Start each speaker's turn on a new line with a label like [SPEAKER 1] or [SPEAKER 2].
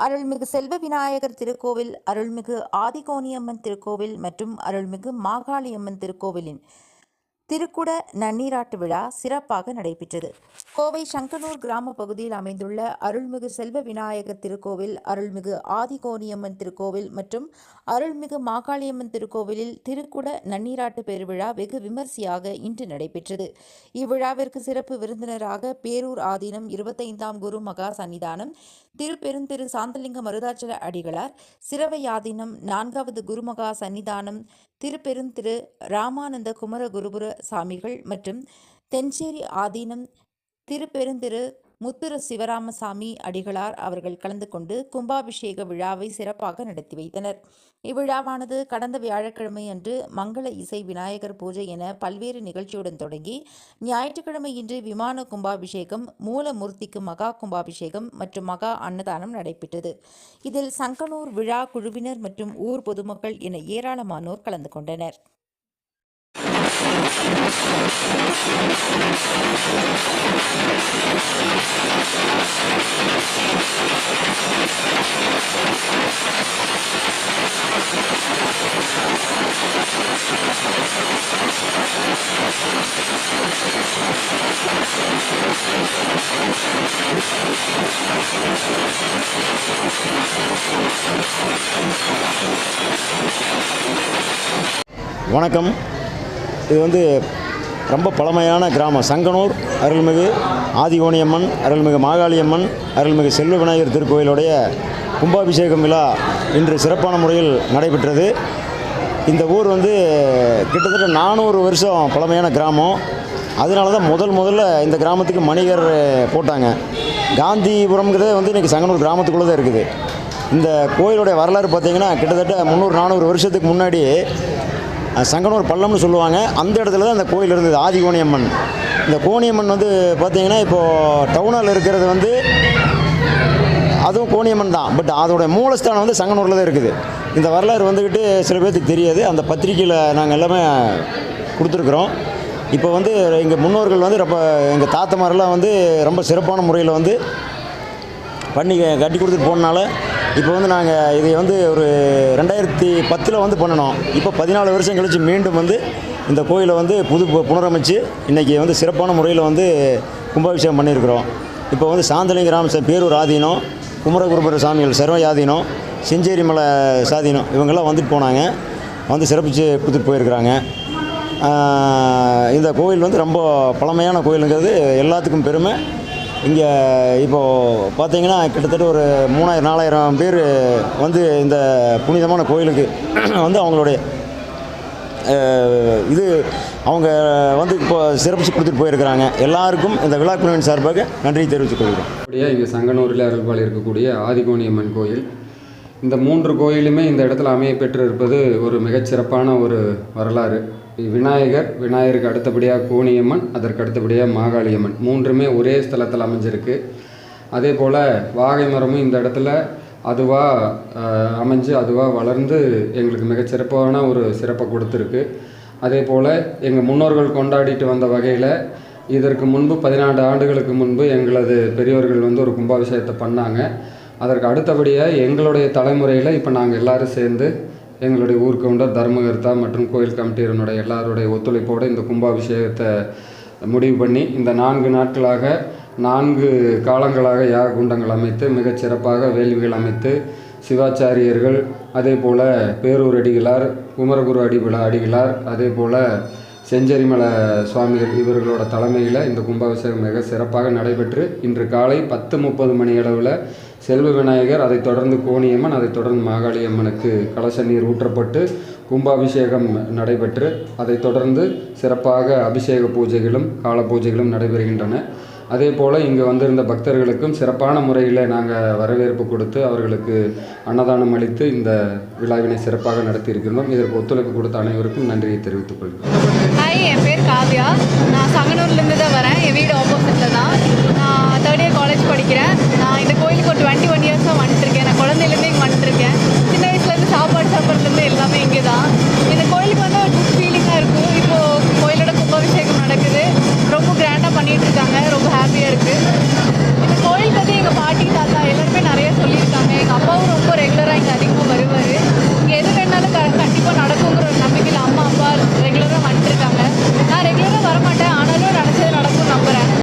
[SPEAKER 1] அருள்மிகு செல்வ விநாயகர் திருக்கோவில், அருள்மிகு ஆதிகோணியம்மன் திருக்கோவில் மற்றும் அருள்மிகு மாகாளியம்மன் திருக்கோவிலின் திருக்குட நன்னீராட்டு விழா சிறப்பாக நடைபெற்றது. கோவை சங்கனூர் கிராம பகுதியில் அமைந்துள்ள அருள்மிகு செல்வ விநாயகர் திருக்கோவில், அருள்மிகு ஆதிகோணியம்மன் திருக்கோவில் மற்றும் அருள்மிகு மாகாளியம்மன் திருக்கோவிலில் திருக்குட நன்னீராட்டு பெருவிழா வெகு விமரிசையாக இன்று நடைபெற்றது. இவ்விழாவிற்கு சிறப்பு விருந்தினராக பேரூர் ஆதீனம் 25ஆம் குரு மகா சன்னிதானம் திருப்பெருந்திரு சாந்தலிங்க மருதாச்சல அடிகளார், சிரவையாதீனம் 4வது குருமகா சன்னிதானம் திருப்பெருந்திரு ராமானந்த குமர குருபுர சாமிகள் மற்றும் தென்சேரி ஆதீனம் திருப்பெருந்திரு முத்துர சிவராமசாமி அடிகளார் அவர்கள் கலந்து கொண்டு கும்பாபிஷேக விழாவை சிறப்பாக நடத்தி வைத்தனர். இவ்விழாவானது கடந்த வியாழக்கிழமை அன்று மங்கள இசை, விநாயகர் பூஜை என பல்வேறு நிகழ்ச்சியுடன் தொடங்கி ஞாயிற்றுக்கிழமை இன்று விமான கும்பாபிஷேகம், மூலமூர்த்திக்கு மகா கும்பாபிஷேகம் மற்றும் மகா அன்னதானம் நடைபெற்றது. இதில் சங்கனூர் விழா குழுவினர் மற்றும் ஊர் பொதுமக்கள் என ஏராளமானோர் கலந்து கொண்டனர்.
[SPEAKER 2] வணக்கம். இது ரொம்ப பழமையான கிராமம் சங்கனூர் அருள்மிகு ஆதிகோணியம்மன், அருள்மிகு மாகாளியம்மன், அருள்மிகு செல்வ விநாயகர் திருக்கோயிலுடைய கும்பாபிஷேகம் விழா இன்று சிறப்பான முறையில் நடைபெற்றது. இந்த ஊர் கிட்டத்தட்ட 400 வருஷம் பழமையான கிராமம். அதனால தான் முதல்ல இந்த கிராமத்துக்கு மணிகர் போட்டாங்க. காந்திபுரம்ங்கிறதே இன்றைக்கி சங்கனூர் கிராமத்துக்குள்ளே தான் இருக்குது. இந்த கோயிலுடைய வரலாறு பார்த்திங்கன்னா கிட்டத்தட்ட 300-400 வருஷத்துக்கு முன்னாடி சங்கனூர் பள்ளம்னு சொல்லுவாங்க. அந்த இடத்துல தான் இந்த கோயில் இருந்தது, ஆதிகோணியம்மன். இந்த கோணியம்மன் பார்த்திங்கன்னா இப்போது டவுனில் இருக்கிறது அதுவும் கோணியம்மன் தான். பட் அதோடய மூலஸ்தானம் சங்கனூரில் தான் இருக்குது. இந்த வரலாறு சில பேர்த்துக்கு தெரியாது. அந்த பத்திரிக்கையில் நாங்கள் எல்லாமே கொடுத்துருக்குறோம். இப்போ எங்கள் முன்னோர்கள் ரொம்ப எங்கள் தாத்தமாரெல்லாம் ரொம்ப சிறப்பான முறையில் பண்ணி கட்டி கொடுத்துட்டு போனனால இப்போ நாங்கள் இதை ஒரு 2010 பண்ணணும். இப்போ 14 வருஷம் கழித்து மீண்டும் இந்த கோயிலை புனரமைச்சு இன்றைக்கி சிறப்பான முறையில் கும்பாபிஷேகம் பண்ணியிருக்கிறோம். இப்போ சாந்தலிங்க ராமசாமி, பேரூர் ஆதீனம், குமரகுருபர சாமிகள், சிரவையாதீனம், செஞ்சேரி மலை சாதீனம் இவங்கெல்லாம் போனாங்க. சிறப்பித்து கொடுத்துட்டு போயிருக்கிறாங்க. இந்த கோயில் ரொம்ப பழமையான கோயிலுங்கிறது எல்லாத்துக்கும் பெருமை. இங்கே இப்போது பார்த்திங்கன்னா கிட்டத்தட்ட ஒரு 3000-4000 பேர் இந்த புனிதமான கோயிலுக்கு அவங்களுடைய அவங்க இப்போ சிறப்பிச்சு கொடுத்துட்டு போயிருக்கிறாங்க. எல்லாருக்கும் இந்த விழா குழுவின் சார்பாக நன்றி தெரிவித்துக் கொள்கிறோம்.
[SPEAKER 3] அப்படியே இங்கே சங்கனூரில் அருள்பாலி இருக்கக்கூடிய ஆதிகோணியம்மன் கோயில், இந்த 3 கோயிலுமே இந்த இடத்துல அமைய பெற்று இருப்பது ஒரு மிகச்சிறப்பான ஒரு வரலாறு. விநாயகருக்கு அடுத்தபடியாக கோணியம்மன், அதற்கு அடுத்தபடியாக மாகாளியம்மன், 3மே ஒரே ஸ்தலத்தில் அமைஞ்சிருக்கு. அதே போல் வாகை மரமும் இந்த இடத்துல அதுவாக அமைஞ்சு அதுவாக வளர்ந்து எங்களுக்கு மிகச்சிறப்பான ஒரு சிறப்பை கொடுத்துருக்கு. அதே போல் எங்கள் முன்னோர்கள் கொண்டாடிட்டு வந்த வகையில் இதற்கு முன்பு 14 ஆண்டுகளுக்கு முன்பு எங்களது பெரியவர்கள் ஒரு கும்பாபிஷேகத்தை பண்ணாங்க. அதற்கு அடுத்தபடியாக எங்களுடைய தலைமுறையில் இப்போ நாங்கள் எல்லோரும் சேர்ந்து எங்களுடைய ஊர் கவுண்டர், தர்மகர்த்தா மற்றும் கோயில் கமிட்டியினுடைய எல்லாருடைய ஒத்துழைப்போடு இந்த கும்பாபிஷேகத்தை முடிவு பண்ணி இந்த 4 நாட்களாக 4 காலங்களாக யாக குண்டங்கள் அமைத்து மிகச்சிறப்பாக வேள்விகள் அமைத்து சிவாச்சாரியர்கள், அதே போல் பேரூர் அடிகளார், குமரகுரு அடிகளார், அதே போல் செஞ்சேரிமலை சுவாமிகள் இவர்களோட தலைமையில் இந்த கும்பாபிஷேகம் மிக சிறப்பாக நடைபெற்று இன்று காலை 10:30 மணி அளவில் செல்வ விநாயகர், அதைத் தொடர்ந்து கோணியம்மன், அதைத் தொடர்ந்து மாகாளியம்மனுக்கு கலச நீர் ஊற்றப்பட்டு கும்பாபிஷேகம் நடைபெற்று அதைத் தொடர்ந்து சிறப்பாக அபிஷேக பூஜைகளும் கால பூஜைகளும் நடைபெறுகின்றன. அதே போல் இங்கே வந்திருந்த பக்தர்களுக்கும் சிறப்பான முறையில் நாங்கள் வரவேற்பு கொடுத்து அவர்களுக்கு அன்னதானம் அளித்து இந்த விழாவினை சிறப்பாக நடத்தியிருக்கிறோம். இதற்கு ஒத்துழைப்பு கொடுத்த அனைவருக்கும் நன்றியை தெரிவித்துக் கொள்கிறோம்.
[SPEAKER 4] ஹாய், என் பேர் காவ்யா. நான் சங்கனூர்லேருந்து தான் வரேன். என் வீடு ஆப்போசிட்டில் தான். நான் 3rd இயர் காலேஜ் படிக்கிறேன். நான் இந்த கோயிலுக்கு ஒரு 21 இயர்ஸாக வந்துட்டுருக்கேன். நான் குழந்தையிலேருந்து இங்கே வந்துட்டுருக்கேன். சின்ன வயசுலேருந்து சாப்பாடுலேருந்து எல்லாமே இங்கே தான். இந்த கோயிலுக்கு ஒரு குட் ஃபீலிங்காக இருக்கும். இப்போது கோயிலோட கும்பாபிஷேகம் நடக்குது. ரொம்ப கிராண்டாக பண்ணிகிட்ருக்காங்க. ரொம்ப